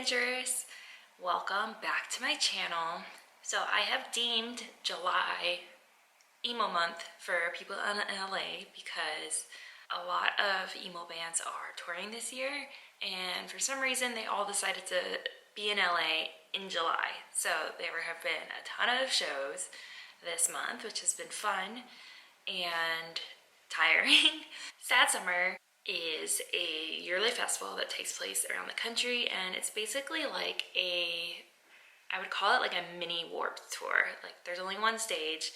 adventurers, welcome back to my channel. So I have deemed July emo month for people in LA because a lot of emo bands are touring this year, and for some reason they all decided to be in LA in July. So there have been a ton of shows this month, which has been fun and tiring. Sad Summer is a yearly festival that takes place around the country, and it's basically like I would call it like a mini Warped Tour. Like there's only one stage,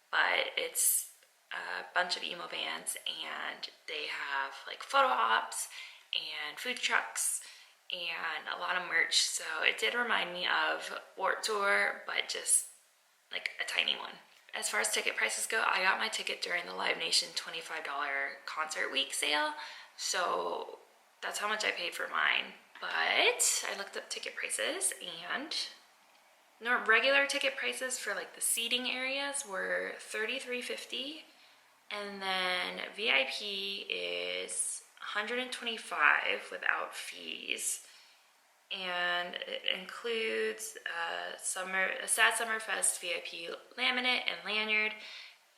but it's a bunch of emo bands, and they have like photo ops and food trucks and a lot of merch. So it did remind me of Warped Tour, but just like a tiny one. As far as ticket prices go, I got my ticket during the Live Nation $25 concert week sale, so that's how much I paid for mine. But I looked up ticket prices, and regular ticket prices for like the seating areas were $33.50, and then VIP is $125 without fees. And it includes a Sad Summer Fest VIP laminate and lanyard,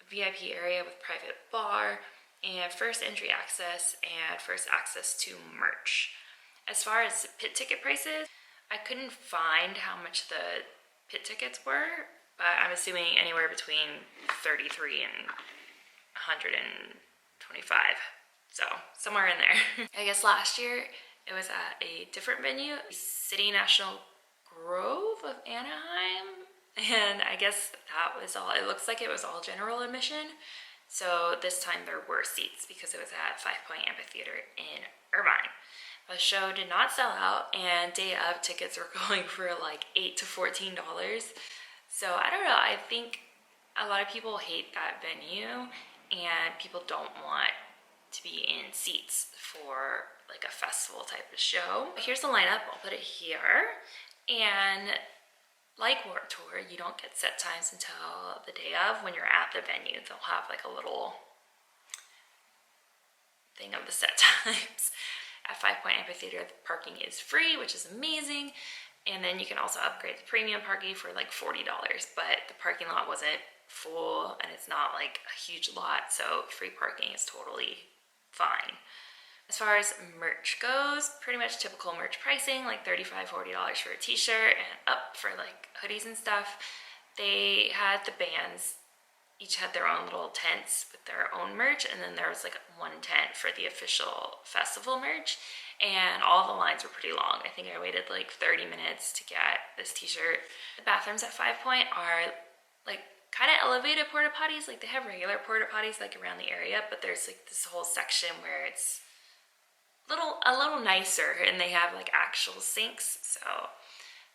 VIP area with private bar, and first entry access and first access to merch. As far as pit ticket prices, I couldn't find how much the pit tickets were, but I'm assuming anywhere between $33 and $125. So somewhere in there. I guess last year it was at a different venue, City National Grove of Anaheim, and I guess that was all. It looks like it was all general admission. So this time there were seats because it was at Five Point Amphitheater in Irvine. The show did not sell out, and day of tickets were going for like $8 to $14. So I don't know, I think a lot of people hate that venue, and people don't want to be in seats for like a festival type of show. Here's the lineup, I'll put it here. And like Warped Tour, you don't get set times until the day of. When you're at the venue, they'll have like a little thing of the set times. At Five Point Amphitheater, the parking is free, which is amazing. And then you can also upgrade the premium parking for like $40, but the parking lot wasn't full, and it's not like a huge lot, so free parking is totally fine. As far as merch goes, pretty much typical merch pricing, like $35, $40 for a t-shirt and up for like hoodies and stuff. They had the bands, each had their own little tents with their own merch, and then there was like one tent for the official festival merch, and all the lines were pretty long. I think I waited like 30 minutes to get this t-shirt. The bathrooms at Five Point are like kind of elevated porta potties. Like they have regular porta potties like around the area, but there's like this whole section where it's a little nicer, and they have like actual sinks, so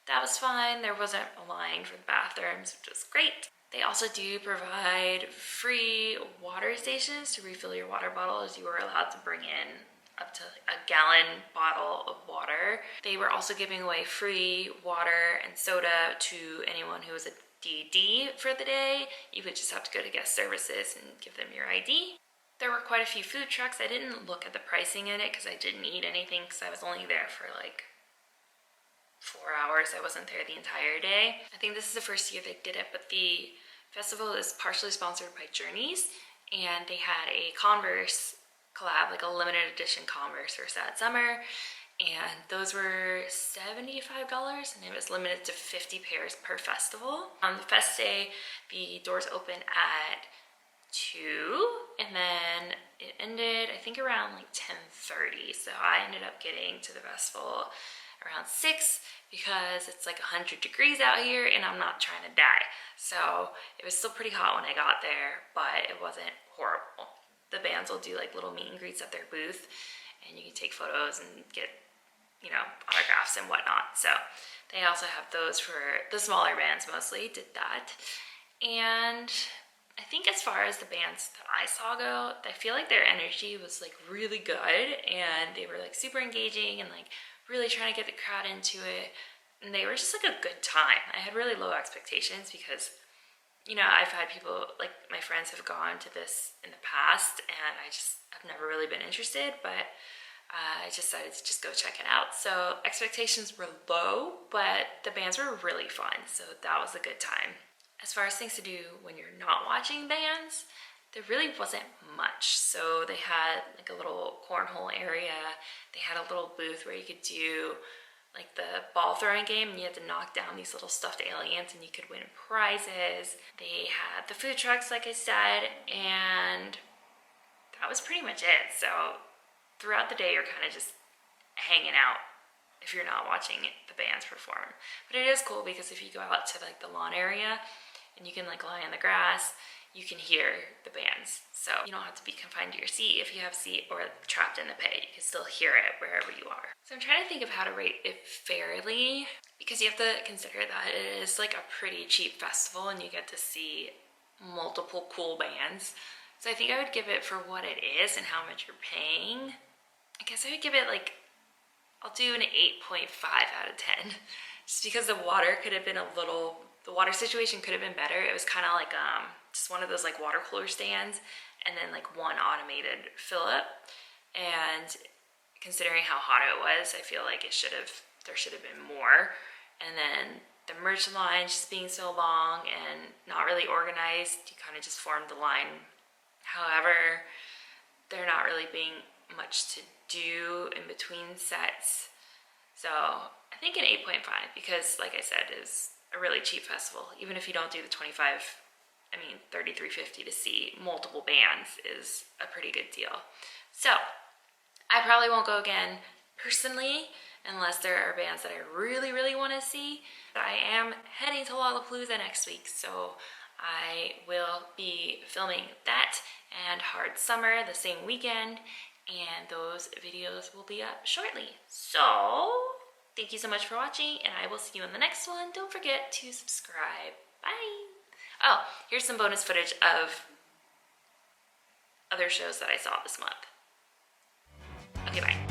that was fine. There wasn't a line for the bathrooms, which was great. They also do provide free water stations to refill your water bottles. You were allowed to bring in up to a gallon bottle of water. They were also giving away free water and soda to anyone who was a DD for the day. You would just have to go to guest services and give them your ID. There were quite a few food trucks. I didn't look at the pricing in it because I didn't eat anything because I was only there for like 4 hours. I wasn't there the entire day. I think this is the first year they did it, but the festival is partially sponsored by Journeys, and they had a Converse collab, like a limited edition Converse for Sad Summer, and those were $75, and it was limited to 50 pairs per festival. On the fest day, the doors open at 2, and then it ended I think around like 10:30, so I ended up getting to the festival around 6 because it's like 100 degrees out here and I'm not trying to die. So it was still pretty hot when I got there, but it wasn't horrible. The bands will do like little meet and greets at their booth, and you can take photos and get, you know, autographs and whatnot. So they also have those for the smaller bands. Mostly did that. And I think as far as the bands that I saw go, I feel like their energy was like really good, and they were like super engaging and like really trying to get the crowd into it, and they were just like a good time. I had really low expectations because, you know, I've had people, like my friends have gone to this in the past, and I've never really been interested, but I decided to just go check it out. So expectations were low, but the bands were really fun, so that was a good time. As far as things to do when you're not watching bands, there really wasn't much. So they had like a little cornhole area. They had a little booth where you could do like the ball throwing game, and you had to knock down these little stuffed aliens and you could win prizes. They had the food trucks, like I said, and that was pretty much it. So throughout the day, you're kind of just hanging out if you're not watching the bands perform. But it is cool because if you go out to like the lawn area and you can like lie in the grass, you can hear the bands. So you don't have to be confined to your seat if you have a seat, or trapped in the pit. You can still hear it wherever you are. So I'm trying to think of how to rate it fairly, because you have to consider that it is like a pretty cheap festival and you get to see multiple cool bands. So I think I would give it for what it is and how much you're paying. I guess I would give it like, I'll do an 8.5 out of 10. Just because the water situation could have been better. It was kind of like just one of those like water cooler stands, and then like one automated fill up. And considering how hot it was, I feel like there should have been more. And then the merch line just being so long and not really organized, you kind of just formed the line. However, there not really being much to do in between sets. So I think an 8.5, because like I said, is a really cheap festival. Even if you don't do the $33.50 to see multiple bands is a pretty good deal. So I probably won't go again personally, unless there are bands that I really, really want to see. I am heading to Lollapalooza next week, so I will be filming that and Hard Summer the same weekend, and those videos will be up shortly. So thank you so much for watching, and I will see you in the next one. Don't forget to subscribe. Bye. Oh, here's some bonus footage of other shows that I saw this month. Okay, bye.